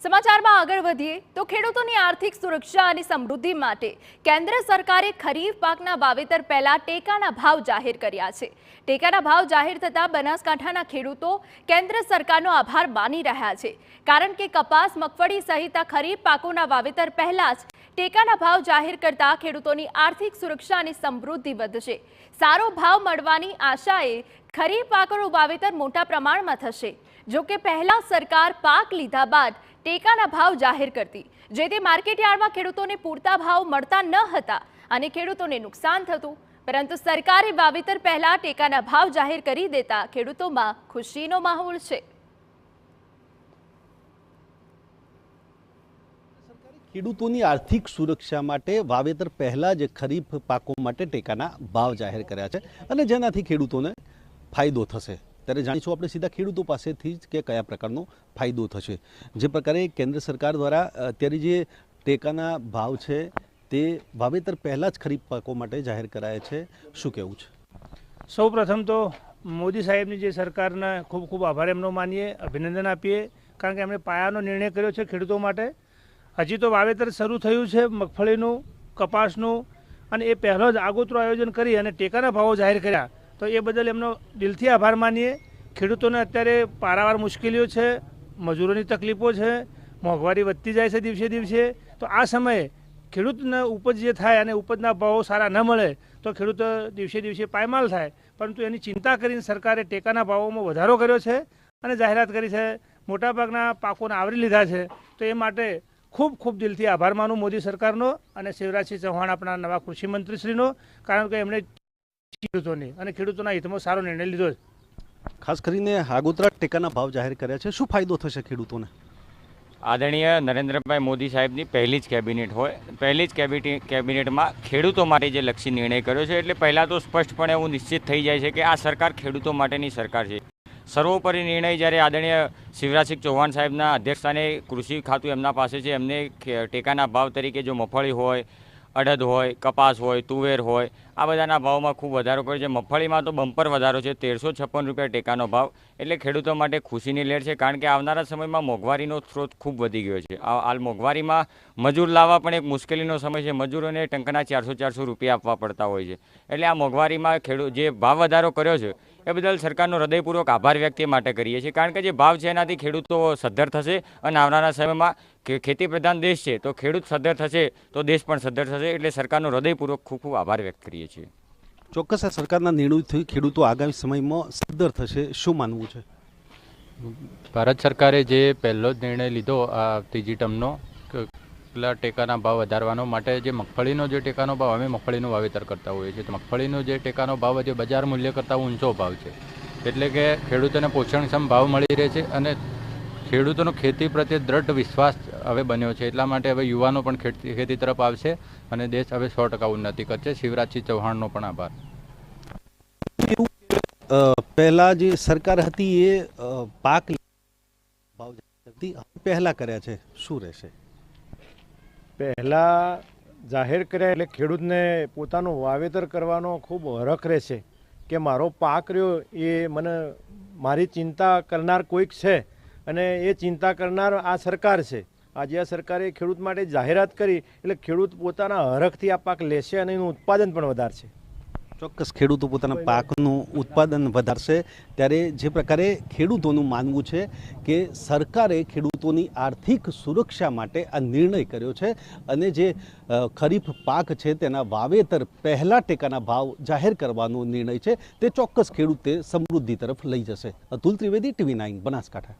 સમાચારમાં આગળ વધીએ તો ખેડૂતોની આર્થિક સુરક્ષા અને સમૃદ્ધિ માટે કેન્દ્ર સરકારે ખરીફ પાકના વાવેતર પહેલા ટેકાના ભાવ જાહેર કર્યા છે। ટેકાના ભાવ જાહેર થતા બનાસકાંઠાના ખેડૂતો કેન્દ્ર સરકારનો આભાર માની રહ્યા છે, કારણ કે કપાસ, મગફળી સહિત ખરીફ પાકોના વાવેતર પહેલા જ ટેકાના ભાવ જાહેર કરતા ખેડૂતોની આર્થિક સુરક્ષા અને સમૃદ્ધિ વધશે। સારો ભાવ મળવાની આશાએ ખરીફ પાકોનું વાવેતર મોટા પ્રમાણમાં થશે। જો કે પહેલા સરકાર પાક લીધા બાદ ટેકાના ભાવ જાહેર કરતી, જેથી માર્કેટયાર્ડમાં ખેડૂતોને પૂરતા ભાવ મળતા ન હતા અને ખેડૂતોને નુકસાન થતું, પરંતુ સરકારે વાવેતર પહેલા ટેકાના ભાવ જાહેર કરી દેતા ખેડૂતોમાં ખુશીનો માહોલ છે। ખેડૂતોની આર્થિક સુરક્ષા માટે વાવેતર પહેલા જ ખરીફ પાકો માટે ટેકાના ભાવ જાહેર કર્યા છે અને જેનાથી ખેડૂતોને ફાયદો થશે। ત્યારે જાણીશું આપણે સીધા ખેડૂતો પાસેથી જ કે કયા પ્રકારનો ફાયદો થશે। જે પ્રકારે કેન્દ્ર સરકાર દ્વારા અત્યારે જે ટેકાના ભાવ છે તે વાવેતર પહેલાં જ ખરીફ પાકો માટે જાહેર કરાયા છે, શું કહેવું છે? સૌપ્રથમ તો મોદી સાહેબની જે સરકારને ખૂબ ખૂબ આભાર એમનો માનીએ, અભિનંદન આપીએ, કારણ કે એમણે પાયાનો નિર્ણય કર્યો છે ખેડૂતો માટે। હજી તો વાવેતર શરૂ થયું છે મગફળીનું, કપાસનું, અને એ પહેલો જ આગોતરું આયોજન કરી અને ટેકાના ભાવો જાહેર કર્યા, તો એ બદલ એમનો દિલથી આભાર માનીએ। ખેડૂતોને અત્યારે પારાવાર મુશ્કેલીઓ છે, મજૂરોની તકલીફો છે, મોંઘવારી વધતી જાય છે દિવસે દિવસે, તો આ સમયે ખેડૂતને ઉપજ જે થાય અને ઉપજના ભાવો સારા ન મળે તો ખેડૂતો દિવસે દિવસે પાયમાલ થાય, પરંતુ એની ચિંતા કરીને સરકારે ટેકાના ભાવોમાં વધારો કર્યો છે અને જાહેરાત કરી છે, મોટાભાગના પાકોને આવરી લીધા છે। તો એ માટે ખૂબ ખૂબ દિલથી આભાર માનું મોદી સરકારનો અને શિવરાજસિંહ ચૌહાણ આપણા નવા કૃષિ મંત્રીશ્રીનો, કારણ કે એમણે ખેડૂતોની અને ખેડૂતોના હિતમાં સારો નિર્ણય લીધો છે। ખાસ કરીને આગોતરા ટેકાના ભાવ જાહેર કર્યા છે, શું ફાયદો થશે ખેડૂતોને? આદરણીય નરેન્દ્રભાઈ મોદી સાહેબની પહેલી જ કેબિનેટ હોય, પહેલી જ કેબિનેટમાં ખેડૂતો માટે જે લક્ષી નિર્ણય કર્યો છે, એટલે પહેલાં તો સ્પષ્ટપણે એવું નિશ્ચિત થઈ જાય છે કે આ સરકાર ખેડૂતો માટેની સરકાર છે। સર્વોપરી નિર્ણય જ્યારે આદરણીય શિવરાજસિંહ ચૌહાણ સાહેબના અધ્યક્ષસ્થાને કૃષિ ખાતું એમના પાસે છે, એમને ટેકાના ભાવ તરીકે જો મગફળી હોય, અડદ હોય, કપાસ હોય, તુવેર હોય, આ બધાના ભાવમાં ખૂબ વધારો કર્યો છે। મગફળીમાં તો બમ્પર વધારો છે, 1356 રૂપિયા ટેકાનો ભાવ, એટલે ખેડૂતો માટે ખુશીની લહેર છે, કારણ કે આવનારા સમયમાં મોંઘવારીનો સ્ત્રોત ખૂબ વધી ગયો છે। હાલ મોંઘવારીમાં મજૂર લાવવા પણ એક મુશ્કેલીનો સમય છે, મજૂરોને ટંકના 400 રૂપિયા આપવા પડતા હોય છે, એટલે આ મોંઘવારીમાં જે ભાવ વધારો કર્યો છે એ બદલ સરકારનો હૃદયપૂર્વક આભાર વ્યક્ત માટે કરીએ છીએ, કારણ કે જે ભાવ છે એનાથી ખેડૂતો સદ્ધર થશે અને આવનારા સમયમાં ખેતી પ્રધાન દેશ છે, તો ખેડૂત સદ્ધર થશે તો દેશ પણ સદ્ધર થશે, એટલે સરકારનો હૃદયપૂર્વક ખૂબ ખૂબ આભાર વ્યક્ત કરીએ છીએ। ચોક્કસ આ સરકારના નિર્ણયથી ખેડૂતો આગામી સમયમાં સદ્ધર થશે, શું માનવું છે? ભારત સરકારે જે પહેલો જ નિર્ણય લીધો આ ત્રીજી ટર્મનો પેલા ટેકાના ભાવ વધારવાનો માટે, જે મગફળીનો જે ટેકાનો ભાવ, અમે મગફળીનું વાવેતર કરતા હોઈએ છીએ, તો મગફળીનો જે ટેકાનો ભાવ જે બજાર મૂલ્ય કરતાં ઊંચો ભાવ છે, એટલે કે ખેડૂતોને પોષણક્ષમ ભાવ મળી રહે છે અને ખેડૂતોનો ખેતી પ્રત્યે દ્રઢ વિશ્વાસ હવે બન્યો છે, એટલા માટે હવે યુવાનો પણ ખેતી તરફ આવશે અને દેશ હવે 100% ઉન્નતિ કરશે। શિવરાજસિંહ ચૌહાણનો પણ આભાર। પહેલા જે સરકાર હતી એ પાક ભાવ પહેલા કર્યા છે, શું રહેશે? પહેલાં જાહેર કર્યા એટલે ખેડૂતને પોતાનું વાવેતર કરવાનો ખૂબ હરખ રહેશે કે મારો પાક રહ્યો એ મને મારી ચિંતા કરનાર કોઈક છે અને એ ચિંતા કરનાર આ સરકાર છે। આજે આ સરકારે ખેડૂત માટે જાહેરાત કરી એટલે ખેડૂત પોતાના હરખથી આ પાક લેશે અને એનું ઉત્પાદન પણ વધારશે। ચોક્કસ ખેડૂતો પોતાના પાકનું ઉત્પાદન વધારશે। ત્યારે જે પ્રકારે ખેડૂતોનું માનવું છે કે સરકારે ખેડૂતોની આર્થિક સુરક્ષા માટે આ નિર્ણય કર્યો છે અને જે ખરીફ પાક છે તેના વાવેતર પહેલાં ટેકાના ભાવ જાહેર કરવાનો નિર્ણય છે, તે ચોક્કસ ખેડૂતે સમૃદ્ધિ તરફ લઈ જશે। અતુલ ત્રિવેદી, TV9 બનાસકાંઠા।